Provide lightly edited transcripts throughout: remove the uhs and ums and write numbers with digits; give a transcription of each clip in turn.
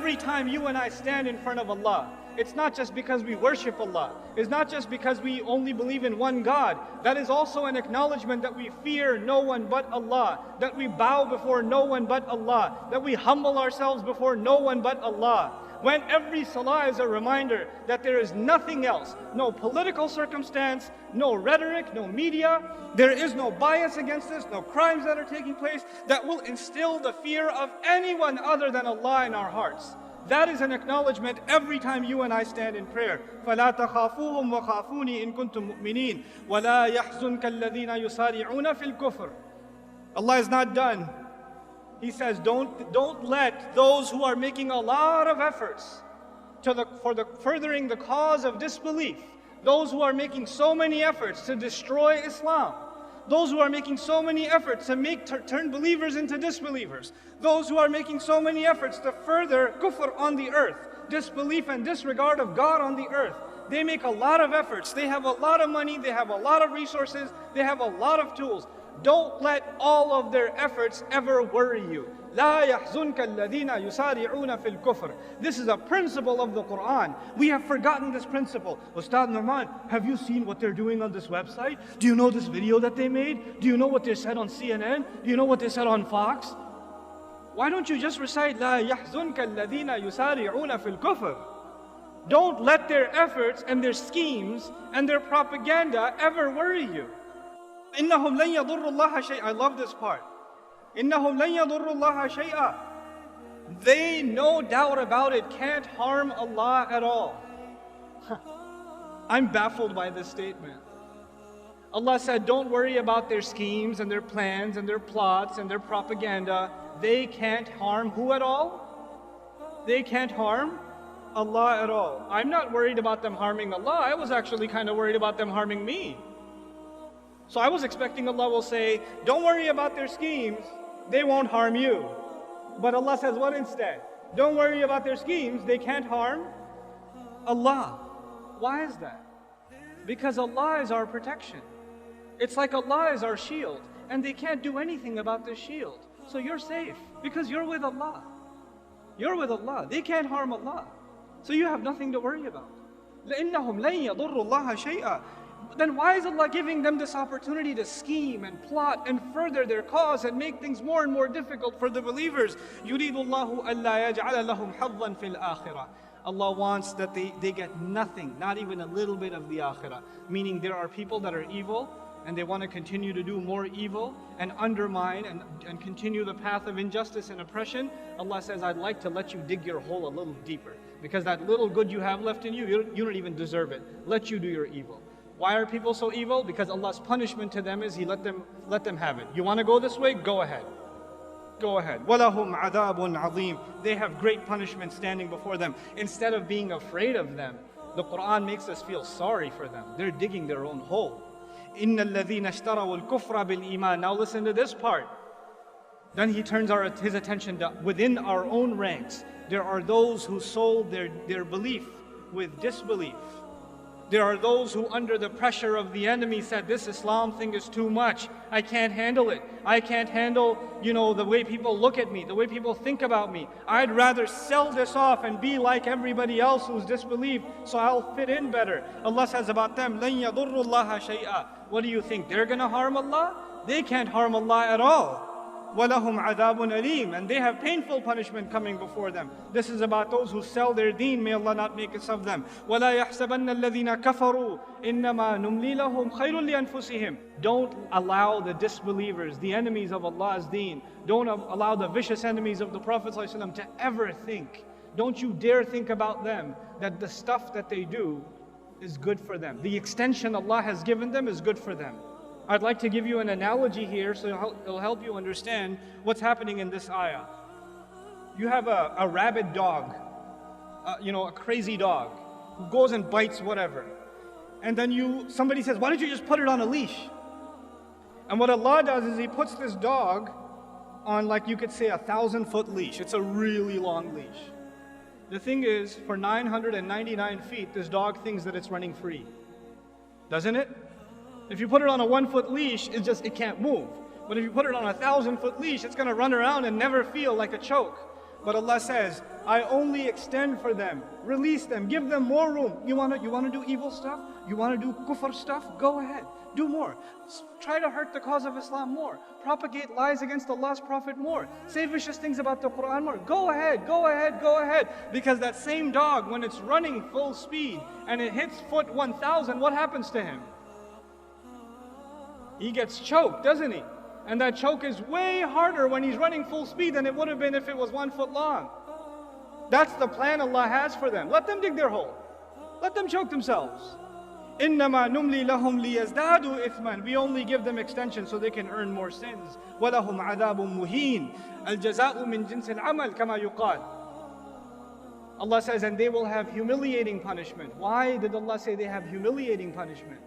every time you and I stand in front of Allah, it's not just because we worship Allah. It's not just because we only believe in one God. That is also an acknowledgement that we fear no one but Allah, that we bow before no one but Allah, that we humble ourselves before no one but Allah. When every salah is a reminder that there is nothing else, no political circumstance, no rhetoric, no media, there is no bias against this, no crimes that are taking place, that will instill the fear of anyone other than Allah in our hearts. That is an acknowledgement every time you and I stand in prayer. فَلَا تَخَافُوهُمْ وَخَافُونِي إِن كُنتُم مُؤْمِنِينَ وَلَا يَحْزُنْكَ الَّذِينَ يُسَارِعُونَ فِي الْكُفْرِ. Allah is not done. He says, don't let those who are making a lot of efforts for furthering the cause of disbelief, those who are making so many efforts to destroy Islam, those who are making so many efforts to turn believers into disbelievers, those who are making so many efforts to further kufr on the earth, disbelief and disregard of God on the earth. They make a lot of efforts. They have a lot of money. They have a lot of resources. They have a lot of tools. Don't let all of their efforts ever worry you. لا يحزنك الذين يسارعون في الكفر. This is a principle of the Quran. We have forgotten this principle. Ustad Nouman, have you seen what they're doing on this website? Do you know this video that they made? Do you know what they said on CNN? Do you know what they said on Fox? Why don't you just recite لا يحزنك الذين يسارعون في الكفر? Don't let their efforts and their schemes and their propaganda ever worry you. إنهم لن يضروا الله شيئا. I love this part. إنهم لن يضروا الله شيئا. They, no doubt about it, can't harm Allah at all. I'm baffled by this statement. Allah said, don't worry about their schemes and their plans and their plots and their propaganda. They can't harm who at all? They can't harm Allah at all. I'm not worried about them harming Allah. I was actually kind of worried about them harming me. So I was expecting Allah will say, don't worry about their schemes, they won't harm you. But Allah says what instead? Don't worry about their schemes, they can't harm Allah. Why is that? Because Allah is our protection. It's like Allah is our shield, and they can't do anything about this shield. So you're safe, because you're with Allah. You're with Allah. They can't harm Allah. So you have nothing to worry about. لَإِنَّهُمْ لَن يَضُرُّوا اللَّهَ شَيْئًا. Then why is Allah giving them this opportunity to scheme and plot and further their cause and make things more and more difficult for the believers? يُرِيدُ اللَّهُ أَلَّا يَجْعَلَ لَهُمْ حَظًّا فِي الْآخِرَةِ. Allah wants that they get nothing, not even a little bit of the akhirah. Meaning there are people that are evil and they want to continue to do more evil and undermine and continue the path of injustice and oppression. Allah says, I'd like to let you dig your hole a little deeper, because that little good you have left in you, you don't even deserve it. Let you do your evil. Why are people so evil? Because Allah's punishment to them is He let them have it. You want to go this way? Go ahead. Go ahead. وَلَهُمْ عَذَابٌ عَظِيمٌ. They have great punishment standing before them. Instead of being afraid of them, the Quran makes us feel sorry for them. They're digging their own hole. إِنَّ الَّذِينَ اشْتَرَوُا الْكُفْرَ بِالْإِيمَانِ. Now listen to this part. Then he turns his attention to within our own ranks. There are those who sold their belief with disbelief. There are those who, under the pressure of the enemy, said, this Islam thing is too much. I can't handle it. I can't handle, the way people look at me, the way people think about me. I'd rather sell this off and be like everybody else who's disbelieved, so I'll fit in better. Allah says about them, لَن يَضُرُّوا اللَّهَ شَيْئًا. What do you think? They're going to harm Allah? They can't harm Allah at all. وَلَهُمْ عَذَابٌ أَلِيمٌ. And they have painful punishment coming before them. This is about those who sell their deen. May Allah not make us of them. وَلَا يَحْسَبَنَّ الَّذِينَ كَفَرُوا إِنَّمَا نُمْلِي لَهُمْ خَيْرٌ لِأَنفُسِهِمْ. Don't allow the disbelievers, the enemies of Allah's deen, don't allow the vicious enemies of the Prophet ﷺ to ever think, don't you dare think about them, that the stuff that they do is good for them. The extension Allah has given them is good for them. I'd like to give you an analogy here so it'll help you understand what's happening in this ayah. You have a rabid dog, a crazy dog who goes and bites whatever. And then somebody says, why don't you just put it on a leash? And what Allah does is He puts this dog on, like you could say, 1,000-foot leash. It's a really long leash. The thing is, for 999 feet, this dog thinks that it's running free. Doesn't it? If you put it on a 1-foot leash, it can't move. But if you put it on a 1,000-foot leash, it's going to run around and never feel like a choke. But Allah says, I only extend for them, release them, give them more room. You want to do evil stuff? You want to do kufr stuff? Go ahead, do more. Try to hurt the cause of Islam more. Propagate lies against Allah's Prophet more. Say vicious things about the Quran more. Go ahead, go ahead, go ahead. Because that same dog, when it's running full speed and it hits foot 1000, what happens to him? He gets choked, doesn't he? And that choke is way harder when he's running full speed than it would have been if it was 1 foot long. That's the plan Allah has for them. Let them dig their hole. Let them choke themselves. إِنَّمَا نُمْلِي لَهُمْ لِيَزْدَادُوا إِثْمًا. We only give them extension so they can earn more sins. وَلَهُمْ عَذَابٌ مُهِينٌ الْجَزَاءُ مِنْ جِنْسِ الْعَمَلِ كَمَا يُقَالُ. Allah says, and they will have humiliating punishment. Why did Allah say they have humiliating punishment?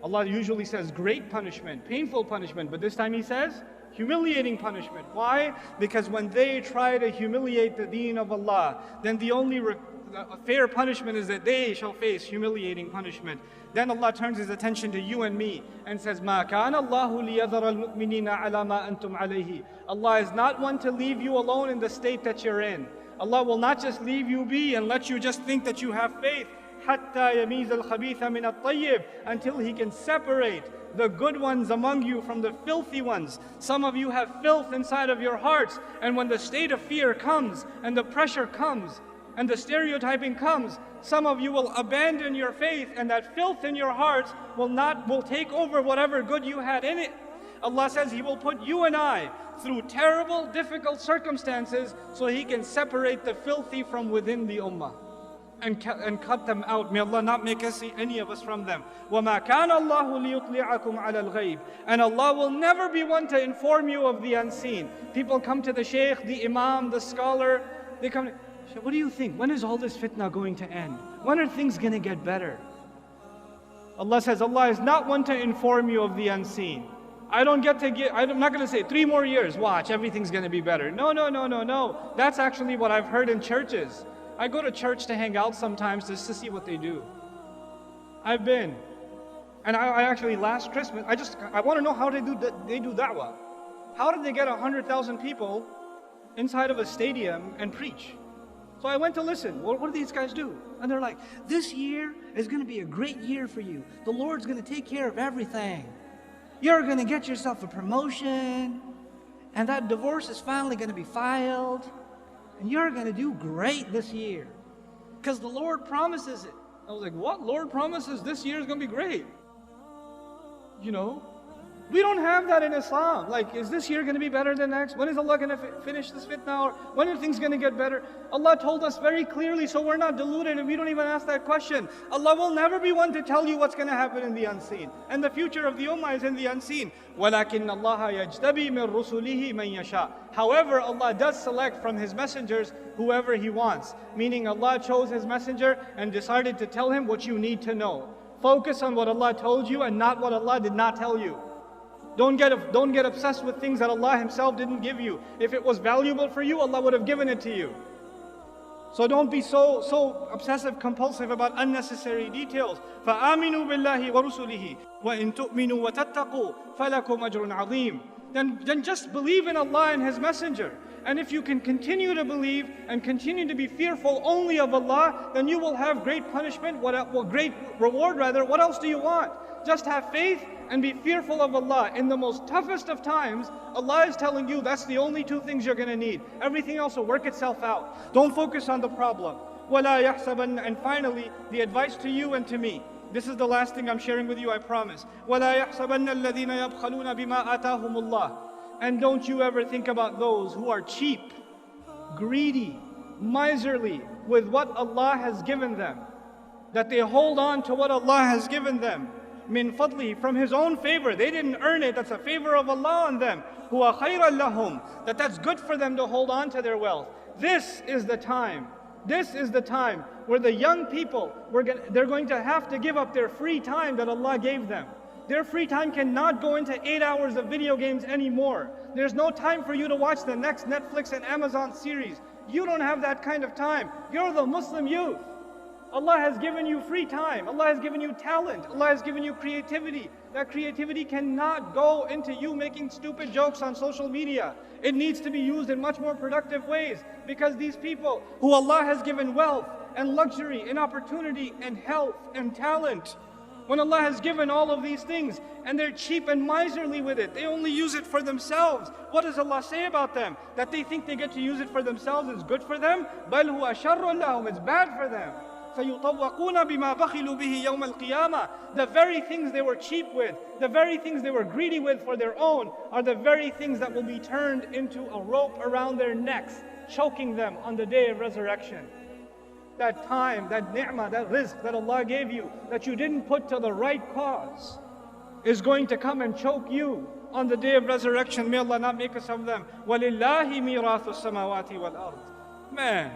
Allah usually says great punishment, painful punishment, but this time He says humiliating punishment. Why? Because when they try to humiliate the deen of Allah, then the only fair punishment is that they shall face humiliating punishment. Then Allah turns His attention to you and me and says, مَا كَانَ اللَّهُ لِيَذَرَ الْمُؤْمِنِينَ عَلَى مَا أَنْتُمْ عَلَيْهِ. Allah is not one to leave you alone in the state that you're in. Allah will not just leave you be and let you just think that you have faith. حَتَّى يَمِيزَ الْخَبِيثَ مِنَ الطَّيِّبِ. Until He can separate the good ones among you from the filthy ones. Some of you have filth inside of your hearts, and when the state of fear comes, and the pressure comes, and the stereotyping comes, some of you will abandon your faith, and that filth in your hearts will take over whatever good you had in it. Allah says He will put you and I through terrible, difficult circumstances so He can separate the filthy from within the ummah. And cut them out. May Allah not make us see any of us from them. وَمَا كَانَ اللَّهُ لِيُطْلِعَكُمْ عَلَى الْغَيْبِ. And Allah will never be one to inform you of the unseen. People come to the shaykh, the imam, the scholar. They come to, what do you think? When is all this fitna going to end? When are things going to get better? Allah says, Allah is not one to inform you of the unseen. I'm not going to say 3 more years, watch, everything's going to be better. No. That's actually what I've heard in churches. I go to church to hang out sometimes just to see what they do. I've been. And I actually, last Christmas, I want to know how they do da'wah. How did they get 100,000 people inside of a stadium and preach? So I went to listen. What do these guys do? And they're like, this year is going to be a great year for you. The Lord's going to take care of everything. You're going to get yourself a promotion. And that divorce is finally going to be filed. And you're going to do great this year. Because the Lord promises it. I was like, what? Lord promises this year is going to be great? You know? We don't have that in Islam. Like, is this year going to be better than next? When is Allah going to finish this fitna? Or when are things going to get better? Allah told us very clearly, so we're not deluded and we don't even ask that question. Allah will never be one to tell you what's going to happen in the unseen. And the future of the ummah is in the unseen. وَلَكِنَّ اللَّهَ يَجْتَبِي مِن رُسُلِهِ مَن يَشَاءُ. However, Allah does select from His messengers whoever He wants. Meaning Allah chose His messenger and decided to tell him what you need to know. Focus on what Allah told you and not what Allah did not tell you. Don't get obsessed with things that Allah Himself didn't give you. If it was valuable for you, Allah would have given it to you. So don't be so obsessive compulsive about unnecessary details. فَآمِنُوا بِاللَّهِ وَرُسُلِهِ وَإِن تُؤْمِنُوا وَتَتَّقُوا فَلَكُمْ أَجْرٌ عَظِيمٌ. Then just believe in Allah and His messenger. And if you can continue to believe and continue to be fearful only of Allah, then you will have great punishment, great reward rather. What else do you want? Just have faith and be fearful of Allah. In the most toughest of times, Allah is telling you that's the only 2 things you're going to need. Everything else will work itself out. Don't focus on the problem. وَلَا يَحْسَبَنَّ. And finally, the advice to you and to me. This is the last thing I'm sharing with you, I promise. وَلَا يَحْسَبَنَّ الَّذِينَ يَبْخَلُونَ بِمَا آتَاهُمُ اللَّهُ. And don't you ever think about those who are cheap, greedy, miserly with what Allah has given them. That they hold on to what Allah has given them. Min fadli, from His own favor. They didn't earn it, that's a favor of Allah on them. Huwa khayran lahum, that's good for them to hold on to their wealth. This is the time where the young people, they're going to have to give up their free time that Allah gave them. Their free time cannot go into 8 hours of video games anymore. There's no time for you to watch the next Netflix and Amazon series. You don't have that kind of time. You're the Muslim youth. Allah has given you free time. Allah has given you talent. Allah has given you creativity. That creativity cannot go into you making stupid jokes on social media. It needs to be used in much more productive ways, because these people who Allah has given wealth and luxury and opportunity and health and talent, when Allah has given all of these things and they're cheap and miserly with it, they only use it for themselves. What does Allah say about them? That they think they get to use it for themselves is good for them? بَلْ هُوَ شَرٌّ لَهُمْ, it's bad for them. فَيُطَوَّقُونَ بِمَا بَخِلُوا بِهِ يَوْمَ الْقِيَامَةِ. The very things they were cheap with, the very things they were greedy with for their own, are the very things that will be turned into a rope around their necks, choking them on the day of resurrection. That time, that ni'mah, that rizq that Allah gave you, that you didn't put to the right cause, is going to come and choke you on the day of resurrection. May Allah not make us of them. وَلِلَّهِ مِيرَاثُ السَّمَاوَاتِ وَالْأَرْضِ. Man,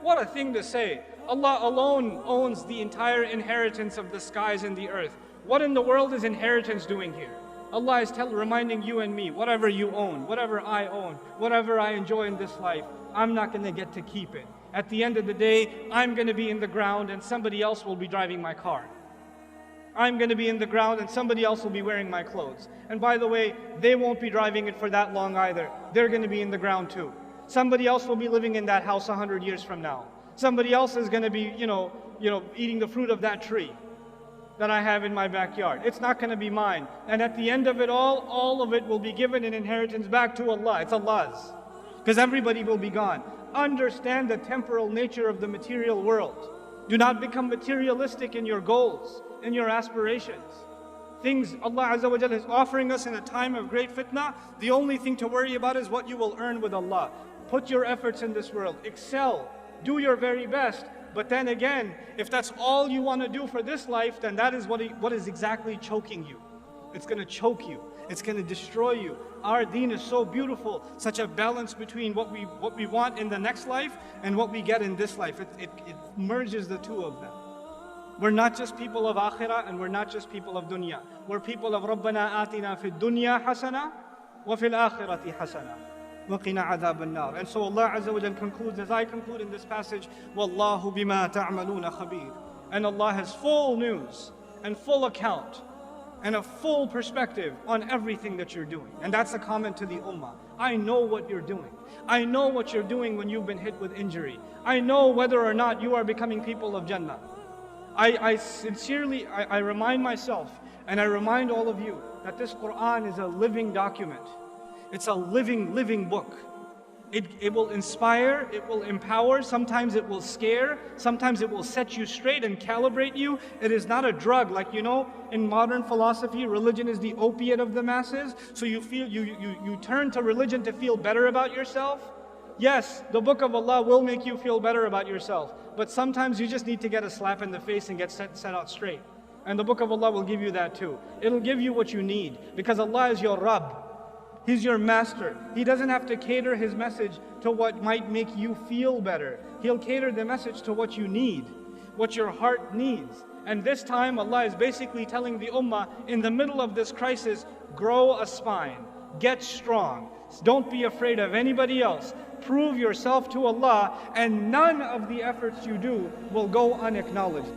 what a thing to say. Allah alone owns the entire inheritance of the skies and the earth. What in the world is inheritance doing here? Allah is reminding you and me, whatever you own, whatever I own, whatever I enjoy in this life, I'm not going to get to keep it. At the end of the day, I'm going to be in the ground and somebody else will be driving my car. I'm going to be in the ground and somebody else will be wearing my clothes. And by the way, they won't be driving it for that long either. They're going to be in the ground too. Somebody else will be living in that house 100 years from now. Somebody else is going to be, eating the fruit of that tree that I have in my backyard. It's not going to be mine. And at the end of it all of it will be given in inheritance back to Allah. It's Allah's. Because everybody will be gone. Understand the temporal nature of the material world. Do not become materialistic in your goals, in your aspirations. Things Allah Azza wa Jalla is offering us in a time of great fitna, the only thing to worry about is what you will earn with Allah. Put your efforts in this world. Excel. Do your very best. But then again, if that's all you want to do for this life, then that is what is exactly choking you. It's going to choke you. It's going to destroy you. Our deen is so beautiful, such a balance between what we want in the next life and what we get in this life. It merges the two of them. We're not just people of akhirah and we're not just people of dunya. We're people of Rabbana atina fid dunya hasana wa fil akhirati hasana wa qina adhab an-nar. And so Allah Azza wa Jalla concludes, as I conclude in this passage, Wallahu bima ta'maluna khabir. And Allah has full news and full account and a full perspective on everything that you're doing. And that's a comment to the ummah. I know what you're doing. I know what you're doing when you've been hit with injury. I know whether or not you are becoming people of Jannah. I sincerely remind myself and I remind all of you that this Quran is a living document. It's a living book. It will inspire, it will empower, sometimes it will scare, sometimes it will set you straight and calibrate you. It is not a drug, like in modern philosophy, religion is the opiate of the masses. So you turn to religion to feel better about yourself. Yes, the book of Allah will make you feel better about yourself, but sometimes you just need to get a slap in the face and get set out straight. And the book of Allah will give you that too. It'll give you what you need, because Allah is your Rabb. He's your master. He doesn't have to cater His message to what might make you feel better. He'll cater the message to what you need, what your heart needs. And this time Allah is basically telling the ummah, in the middle of this crisis, grow a spine, get strong. Don't be afraid of anybody else. Prove yourself to Allah, and none of the efforts you do will go unacknowledged.